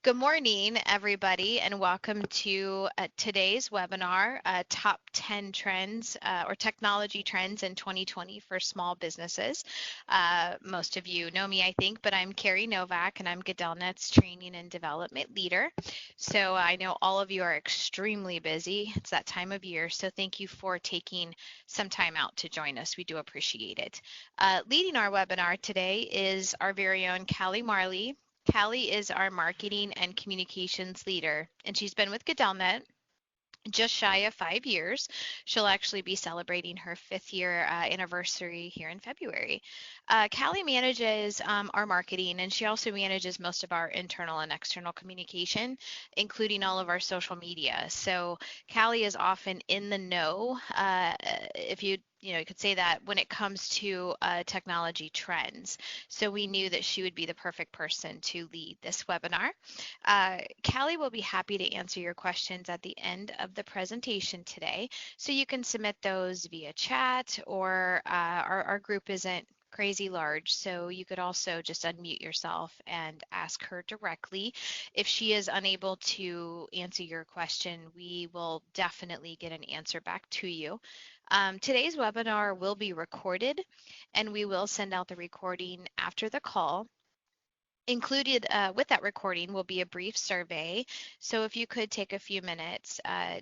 Good morning, everybody, and welcome to today's webinar, Top 10 Trends or Technology Trends in 2020 for Small Businesses. Most of you know me, I think, but I'm Carrie Novak, and I'm GoodellNet's Training and Development Leader. So I know all of you are extremely busy. It's that time of year, so thank you for taking some time out to join us. We do appreciate it. Leading our webinar today is our very own Kallie Marley. Kallie is our marketing and communications leader, and she's been with GoodellNet just shy of 5 years. She'll actually be celebrating her fifth year anniversary here in February. Kallie manages our marketing, and she also manages most of our internal and external communication, including all of our social media. So Kallie is often in the know, if you could say that when it comes to technology trends. So we knew that she would be the perfect person to lead this webinar. Kallie will be happy to answer your questions at the end of the presentation today. So you can submit those via chat, or our group isn't crazy large, so you could also just unmute yourself and ask her directly. If she is unable to answer your question, we will definitely get an answer back to you. Today's webinar will be recorded, and we will send out the recording after the call. Included with that recording will be a brief survey. So if you could take a few minutes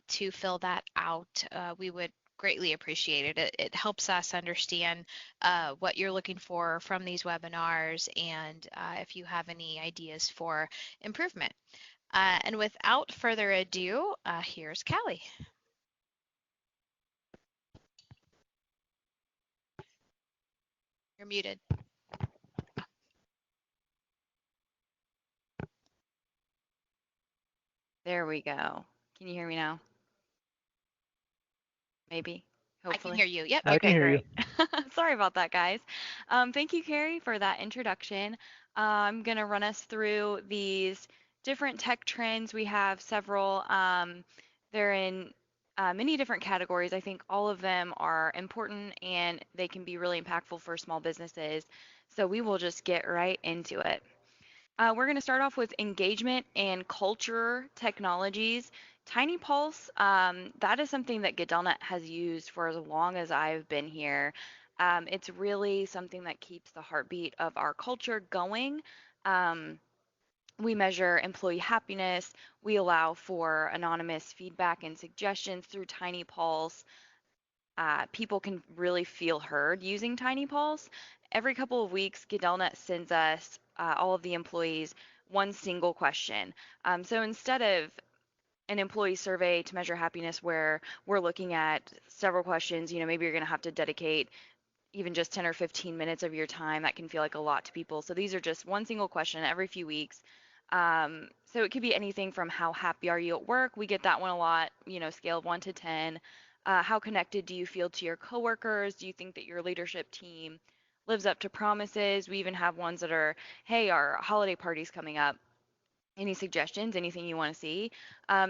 to fill that out, we would greatly appreciate it. It helps us understand what you're looking for from these webinars, and if you have any ideas for improvement. And without further ado, here's Kallie. You're muted. There we go. Can you hear me now? Maybe, I can hopefully. hear you. Yep. I can Okay, hear you. great. Sorry about that, guys. Thank you, Carrie, for that introduction. I'm going to run us through these different tech trends. We have several. They're in many different categories. I think all of them are important and they can be really impactful for small businesses. So we will just get right into it. We're going to start off with engagement and culture technologies. Tiny Pulse, that is something that GoodellNet has used for as long as I've been here. It's really something that keeps the heartbeat of our culture going. Um, we measure employee happiness. We allow for anonymous feedback and suggestions through Tiny Pulse. People can really feel heard using Tiny Pulse. Every couple of weeks, GoodellNet sends us, all of the employees, one single question. So instead of an employee survey to measure happiness where we're looking at several questions, maybe you're going to have to dedicate even just 10 or 15 minutes of your time. That can feel like a lot to people. So these are just one single question every few weeks. So it could be anything from how happy are you at work? We get that one a lot, scale of 1 to 10. How connected do you feel to your coworkers? Do you think that your leadership team lives up to promises? We even have ones that are, hey, our holiday party's coming up. Any suggestions, anything you want to see?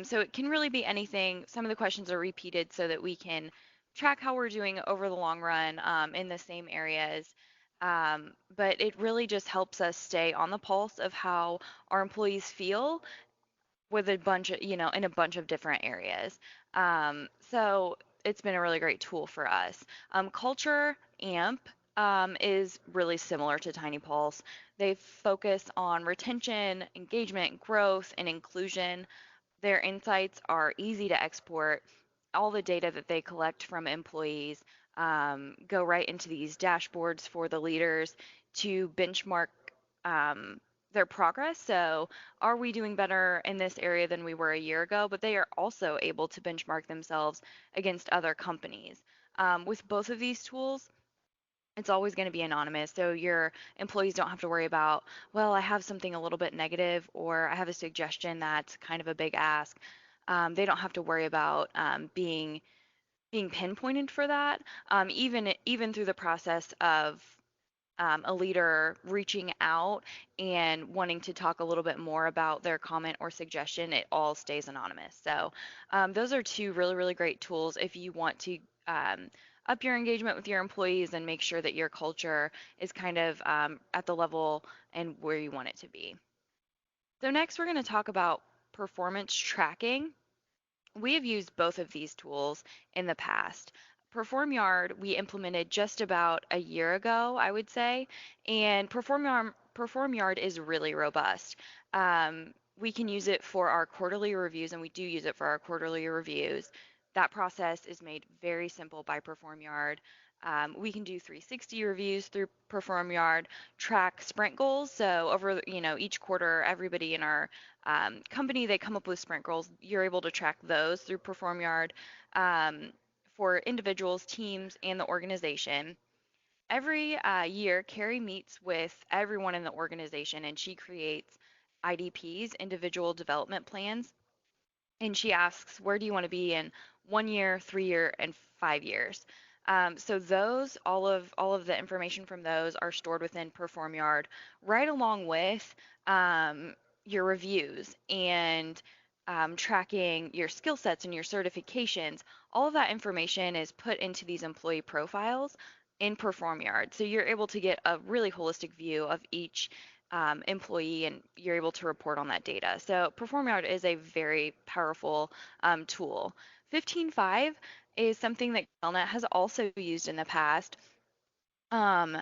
So it can really be anything. Some of the questions are repeated so that we can track how we're doing over the long run in the same areas. But it really just helps us stay on the pulse of how our employees feel with a bunch of, in a bunch of different areas. So it's been a really great tool for us. Culture AMP is really similar to Tiny Pulse. They focus on retention, engagement, growth, and inclusion. Their insights are easy to export. All the data that they collect from employees go right into these dashboards for the leaders to benchmark their progress. So, are we doing better in this area than we were a year ago? But they are also able to benchmark themselves against other companies. With both of these tools, it's always going to be anonymous. So your employees don't have to worry about, well, I have something a little bit negative or I have a suggestion that's kind of a big ask. They don't have to worry about being pinpointed for that. Even through the process of a leader reaching out and wanting to talk a little bit more about their comment or suggestion, it all stays anonymous. So those are two really, really great tools if you want to up your engagement with your employees and make sure that your culture is kind of at the level and where you want it to be. So next we're going to talk about performance tracking. We have used both of these tools in the past. PerformYard we implemented just about a year ago, I would say, and PerformYard is really robust. We can use it for our quarterly reviews, and we do use it for our quarterly reviews. That process is made very simple by PerformYard. We can do 360 reviews through PerformYard, track sprint goals. So over, each quarter, everybody in our company, they come up with sprint goals. You're able to track those through PerformYard um, for individuals, teams, and the organization. Every year, Carrie meets with everyone in the organization and she creates IDPs, individual development plans, and she asks, where do you want to be in 1 year, 3 year, and 5 years? So those, all of the information from those are stored within PerformYard, right along with um, your reviews and tracking your skill sets and your certifications. All of that information is put into these employee profiles in PerformYard. So you're able to get a really holistic view of each employee and you're able to report on that data. So PerformYard is a very powerful tool. 15.5 is something that Galnet has also used in the past. Um,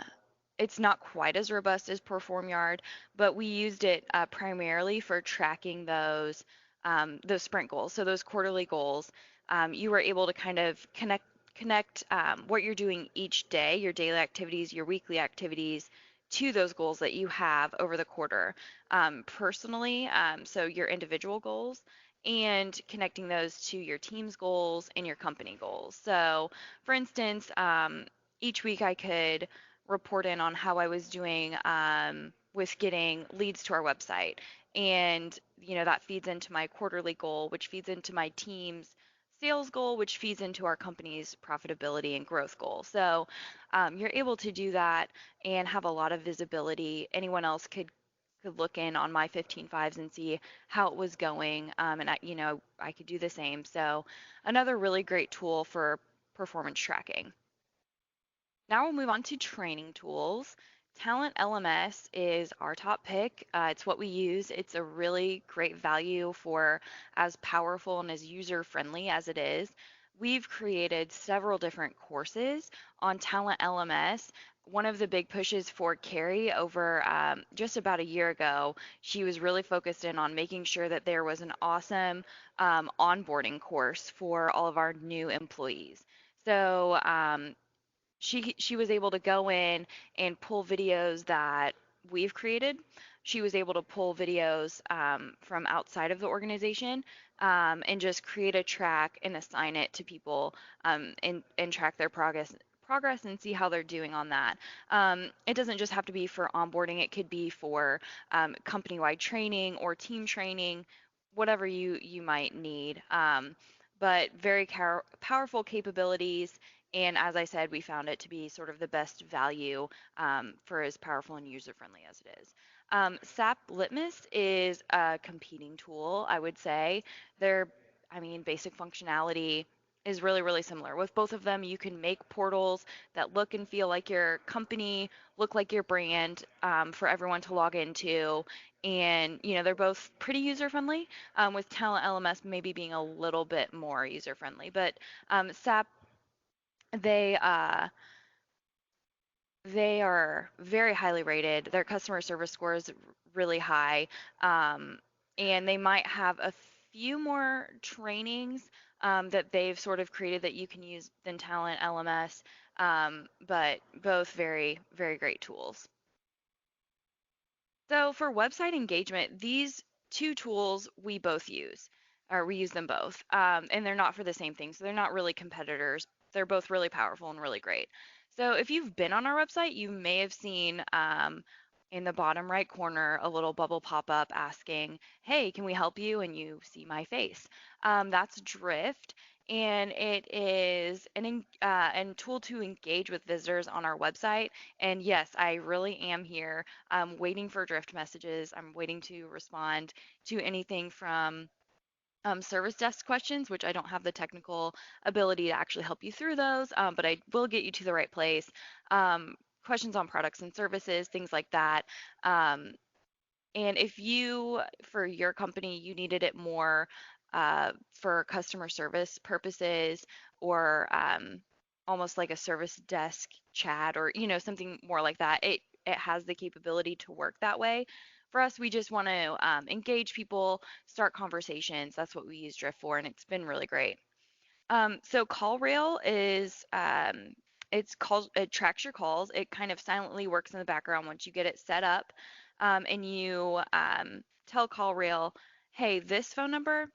it's not quite as robust as PerformYard, but we used it primarily for tracking those sprint goals. So those quarterly goals, you were able to kind of connect what you're doing each day, your daily activities, your weekly activities, to those goals that you have over the quarter. Personally, so your individual goals, and connecting those to your team's goals and your company goals. So, for instance, each week I could report in on how I was doing with getting leads to our website. And, that feeds into my quarterly goal, which feeds into my team's sales goal, which feeds into our company's profitability and growth goal. So you're able to do that and have a lot of visibility. Anyone else could look in on my 15.5s and see how it was going. And I could do the same. So another really great tool for performance tracking. Now we'll move on to training tools. Talent LMS is our top pick. It's what we use. It's a really great value for as powerful and as user friendly as it is. We've created several different courses on Talent LMS. One of the big pushes for Carrie over just about a year ago, she was really focused in on making sure that there was an awesome onboarding course for all of our new employees. So she was able to go in and pull videos that we've created. She was able to pull videos from outside of the organization and just create a track and assign it to people and track their progress and see how they're doing on that. It doesn't just have to be for onboarding, it could be for company-wide training or team training, whatever you might need. But very powerful capabilities, and as I said, we found it to be sort of the best value for as powerful and user friendly as it is. SAP Litmus is a competing tool, I would say. Basic functionality is really, really similar. With both of them, you can make portals that look and feel like your company, look like your brand for everyone to log into. And, they're both pretty user friendly, with Talent LMS maybe being a little bit more user friendly. But SAP they they are very highly rated. Their customer service score is really high, um, and they might have a few more trainings that they've sort of created that you can use than Talent LMS, but both very, very great tools. So for website engagement, these two tools we both use, or we use them both, and they're not for the same thing. So they're not really competitors. They're both really powerful and really great. So if you've been on our website, you may have seen in the bottom right corner a little bubble pop up asking, "Hey, can we help you?" And you see my face. That's Drift, and it is an tool to engage with visitors on our website. And yes, I really am here waiting for drift messages. I'm waiting to respond to anything from service desk questions, which I don't have the technical ability to actually help you through those, but I will get you to the right place. Questions on products and services, things like that. Um, And if you, for your company, you needed it more for customer service purposes or almost like a service desk chat or, something more like that, it has the capability to work that way. For us, we just want to engage people, start conversations. That's what we use Drift for, and it's been really great. So CallRail is it tracks your calls. It kind of silently works in the background once you get it set up, and you tell CallRail, hey, this phone number,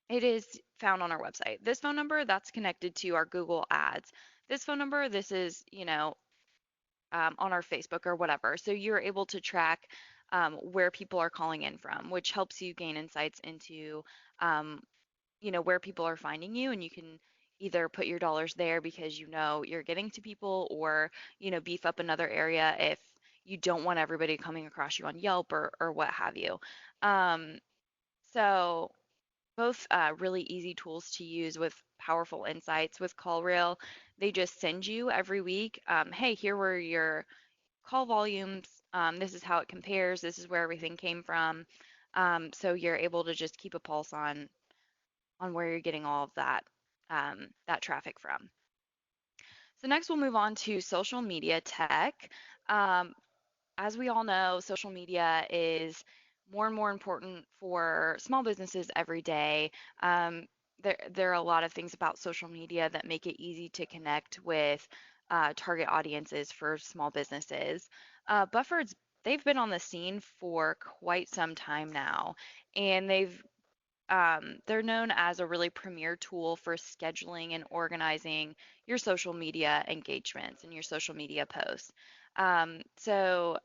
it is found on our website. This phone number, that's connected to our Google Ads. This phone number, this is, on our Facebook or whatever. So you're able to track where people are calling in from, which helps you gain insights into um, where people are finding you, and you can either put your dollars there because you're getting to people, or beef up another area if you don't want everybody coming across you on Yelp or what have you. Um, so both really easy tools to use with powerful insights. With CallRail, they just send you every week, hey, here were your call volumes, this is how it compares, this is where everything came from. So you're able to just keep a pulse on where you're getting all of that traffic from. So next we'll move on to social media tech. Um, as we all know, social media is more and more important for small businesses every day. Um, there are a lot of things about social media that make it easy to connect with target audiences for small businesses. Buffer's they've been on the scene for quite some time now, and they're known as a really premier tool for scheduling and organizing your social media engagements and your social media posts. So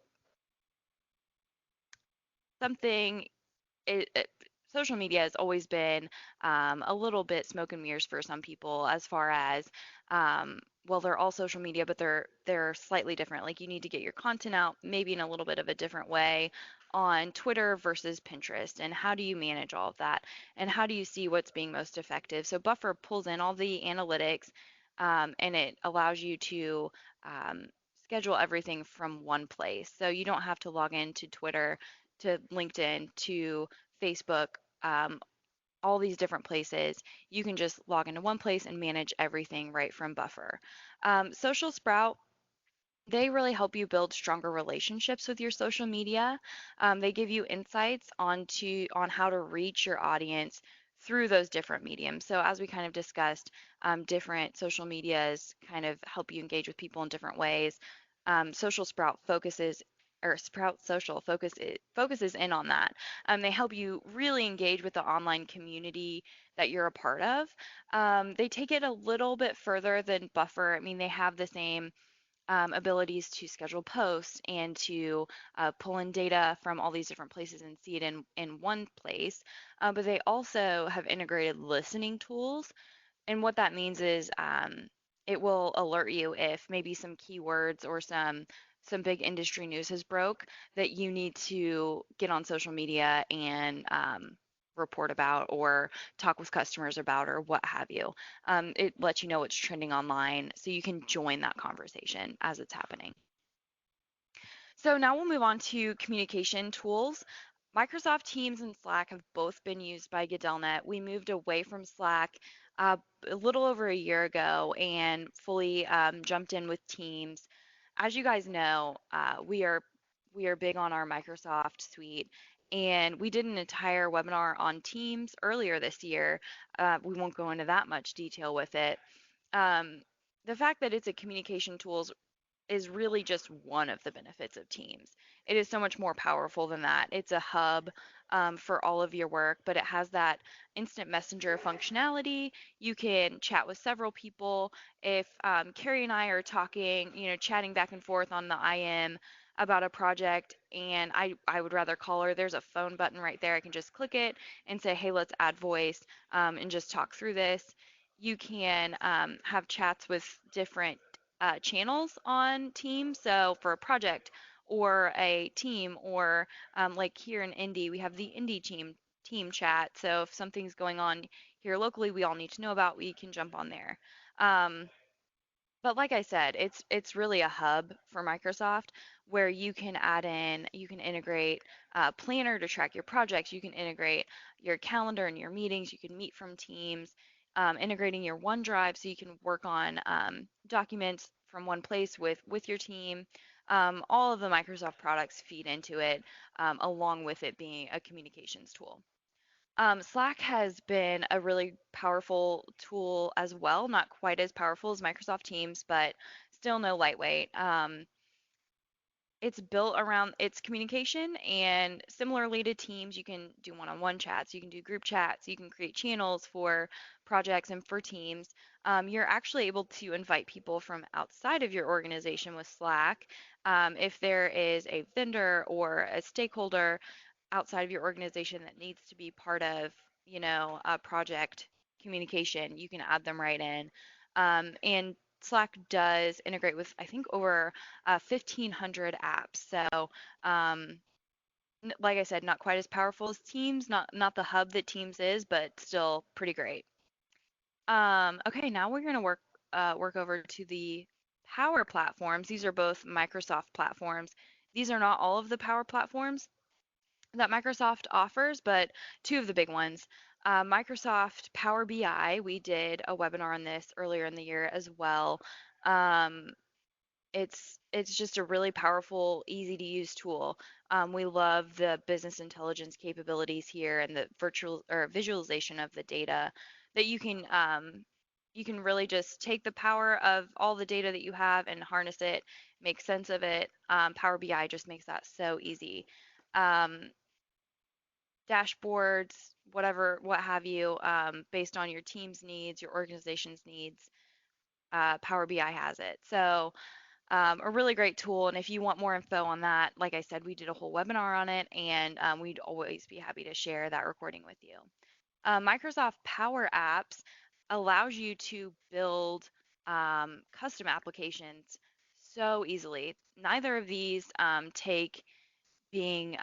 something it social media has always been a little bit smoke and mirrors for some people as far as well, they're all social media, but they're slightly different. Like you need to get your content out maybe in a little bit of a different way on Twitter versus Pinterest, and how do you manage all of that, and how do you see what's being most effective? So Buffer pulls in all the analytics, and it allows you to um, schedule everything from one place. So you don't have to log into Twitter, to LinkedIn, to Facebook, um, all these different places. You can just log into one place and manage everything right from Buffer. Social Sprout, they really help you build stronger relationships with your social media. They give you insights on how to reach your audience through those different mediums. So as we kind of discussed, different social medias kind of help you engage with people in different ways. Social Sprout focuses or Sprout Social focuses in on that. They help you really engage with the online community that you're a part of. They take it a little bit further than Buffer. I mean, they have the same abilities to schedule posts and to pull in data from all these different places and see it in one place. But they also have integrated listening tools, and what that means is it will alert you if maybe some keywords or some big industry news has broke that you need to get on social media and report about or talk with customers about or what have you. It lets you know what's trending online so you can join that conversation as it's happening. So now we'll move on to communication tools. Microsoft Teams and Slack have both been used by GoodellNet. We moved away from Slack a little over a year ago and fully jumped in with Teams. As you guys know, we are big on our Microsoft suite, and we did an entire webinar on Teams earlier this year. We won't go into that much detail with it. Um, the fact that it's a communication tool is really just one of the benefits of Teams. It is so much more powerful than that. It's a hub for all of your work, but it has that instant messenger functionality. You can chat with several people. If Carrie and I are talking, chatting back and forth on the IM about a project, and I would rather call her, there's a phone button right there. I can just click it and say, hey, let's add voice and just talk through this. You can have chats with different channels on Teams. So for a project or a team, or like here in Indy, we have the Indy team chat. So if something's going on here locally, we all need to know about, we can jump on there. Um, but like I said, it's really a hub for Microsoft where you can integrate Planner to track your projects, you can integrate your calendar and your meetings, you can meet from Teams, integrating your OneDrive so you can work on documents from one place with your team. All of the Microsoft products feed into it, along with it being a communications tool. Slack has been a really powerful tool as well, not quite as powerful as Microsoft Teams, but still no lightweight. It's built around its communication, and similarly to Teams, you can do one-on-one chats, you can do group chats, you can create channels for projects and for teams. You're actually able to invite people from outside of your organization with Slack. If there is a vendor or a stakeholder outside of your organization that needs to be part of, a project communication, you can add them right in. And Slack does integrate with, I think, over 1,500 apps. So, um, like I said, not quite as powerful as Teams, not the hub that Teams is, but still pretty great. Okay, now we're going to work over to the Power Platforms. These are both Microsoft platforms. These are not all of the Power Platforms that Microsoft offers, but two of the big ones. Microsoft Power BI, we did a webinar on this earlier in the year as well. Um, it's just a really powerful, easy to use tool. We love the business intelligence capabilities here and the virtual or visualization of the data that you can really just take the power of all the data that you have and harness it, make sense of it. Power BI just makes that so easy. Um, Dashboards, whatever, what have you, based on your team's needs, your organization's needs. Power BI has it. So, a really great tool. And if you want more info on that, like I said, we did a whole webinar on it, and we'd always be happy to share that recording with you. Microsoft Power Apps allows you to build custom applications so easily. Neither of these take being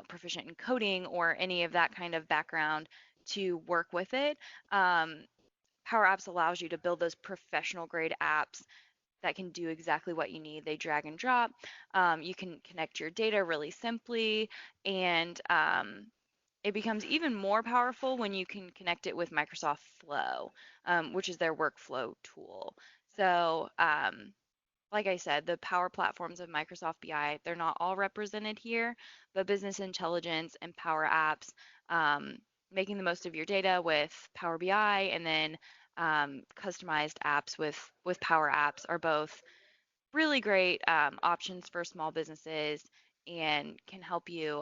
proficient in coding or any of that kind of background to work with it. Um, Power Apps allows you to build those professional grade apps that can do exactly what you need. They drag and drop. You can connect your data really simply, and it becomes even more powerful when you can connect it with Microsoft Flow, which is their workflow tool. So, like I said, the power platforms of Microsoft BI, they're not all represented here, but business intelligence and Power Apps, um, making the most of your data with Power BI, and then customized apps with Power Apps are both really great options for small businesses and can help you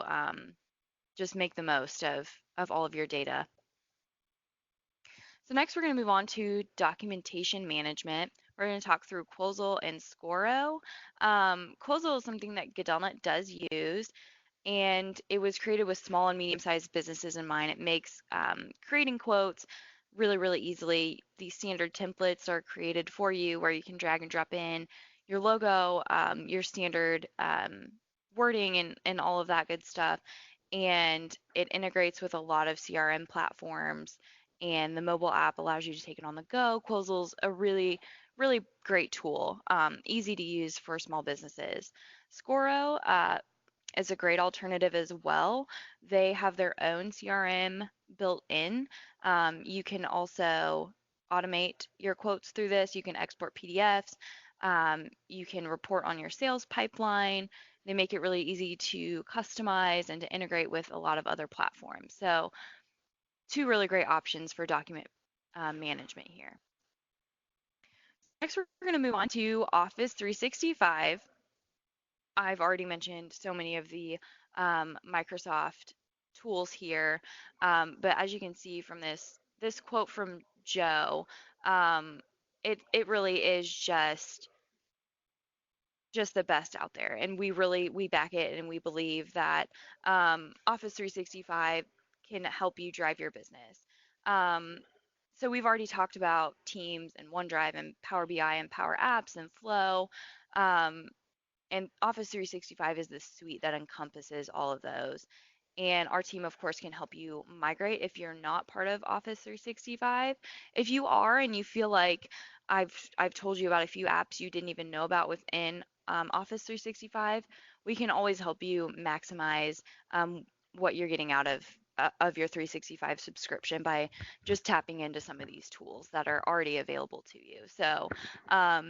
just make the most of all of your data. So next we're going to move on to documentation management. We're going to talk through Quozel and Scoro. Quozel is something that Gedelnet does use, and it was created with small and medium-sized businesses in mind. It makes creating quotes really, really easily. These standard templates are created for you where you can drag and drop in your logo, your standard wording, and all of that good stuff. And it integrates with a lot of CRM platforms, and the mobile app allows you to take it on the go. Quozel's a really, really great tool, easy to use for small businesses. Scoro, is a great alternative as well. They have their own CRM built in. You can also automate your quotes through this. You can export PDFs. You can report on your sales pipeline. They make it really easy to customize and to integrate with a lot of other platforms. So, two really great options for document management here. Next, we're going to move on to Office 365. I've already mentioned so many of the Microsoft tools here, but as you can see from this quote from Joe, um, it really is just the best out there, and we back it, and we believe that Office 365 can help you drive your business. Um, so we've already talked about Teams and OneDrive and Power BI and Power Apps and Flow. Um, and Office 365 is the suite that encompasses all of those. And our team, of course, can help you migrate if you're not part of Office 365. If you are and you feel like I've told you about a few apps you didn't even know about within Office 365, we can always help you maximize what you're getting out of your 365 subscription by just tapping into some of these tools that are already available to you. So,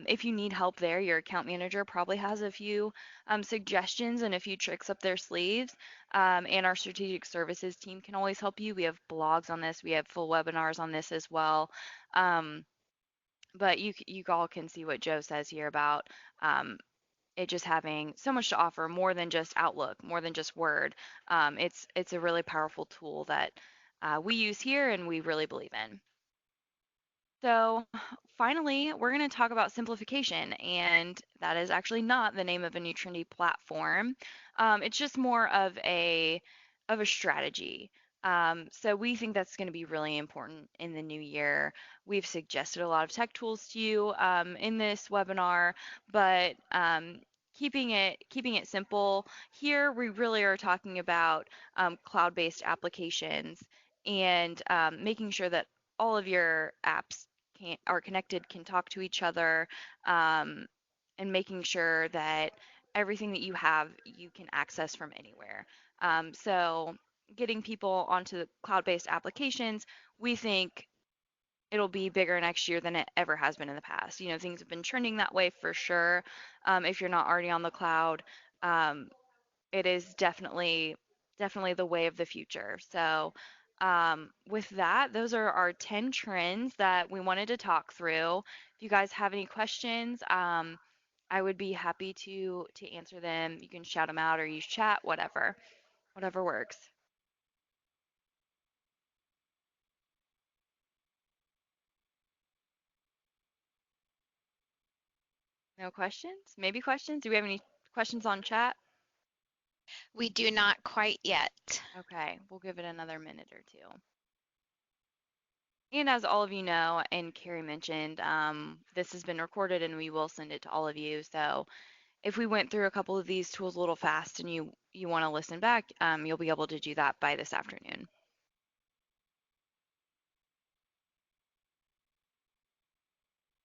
if you need help there, your account manager probably has a few suggestions and a few tricks up their sleeves. And our strategic services team can always help you. We have blogs on this, we have full webinars on this as well. Um, but you all can see what Joe says here about it just having so much to offer, more than just Outlook, more than just Word. It's a really powerful tool that we use here and we really believe in. So, finally, we're going to talk about simplification, and that is actually not the name of a new trendy platform. It's just more of a strategy. So we think that's going to be really important in the new year. We've suggested a lot of tech tools to you in this webinar, but keeping it simple. Here, we really are talking about cloud-based applications and making sure that all of your apps are connected, can talk to each other, um, and making sure that everything that you have you can access from anywhere. So getting people onto the cloud-based applications, we think it'll be bigger next year than it ever has been in the past. You know, things have been trending that way for sure. If you're not already on the cloud, um, it is definitely the way of the future. So, with that, those are our 10 trends that we wanted to talk through. If you guys have any questions, I would be happy to answer them. You can shout them out or use chat, whatever works. No questions? Maybe questions? Do we have any questions on chat? We do not quite yet. Okay, we'll give it another minute or two. And as all of you know, and Carrie mentioned, this has been recorded and we will send it to all of you. So if we went through a couple of these tools a little fast and you want to listen back, you'll be able to do that by this afternoon.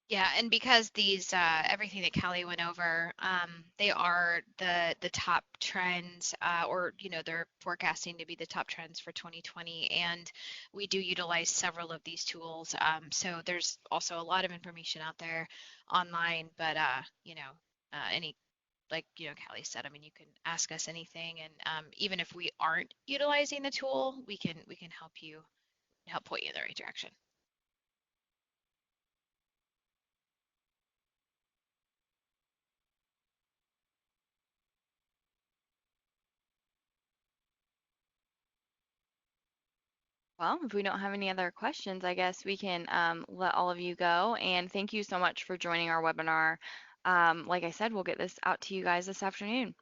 Yeah, and because these everything that Callie went over, they are the top trends, or they're forecasting to be the top trends for 2020, and we do utilize several of these tools. So there's also a lot of information out there online, but any like Callie said, I mean, you can ask us anything, and even if we aren't utilizing the tool, we can help point you in the right direction. Well, if we don't have any other questions, I guess we can let all of you go. And thank you so much for joining our webinar. Like I said, we'll get this out to you guys this afternoon.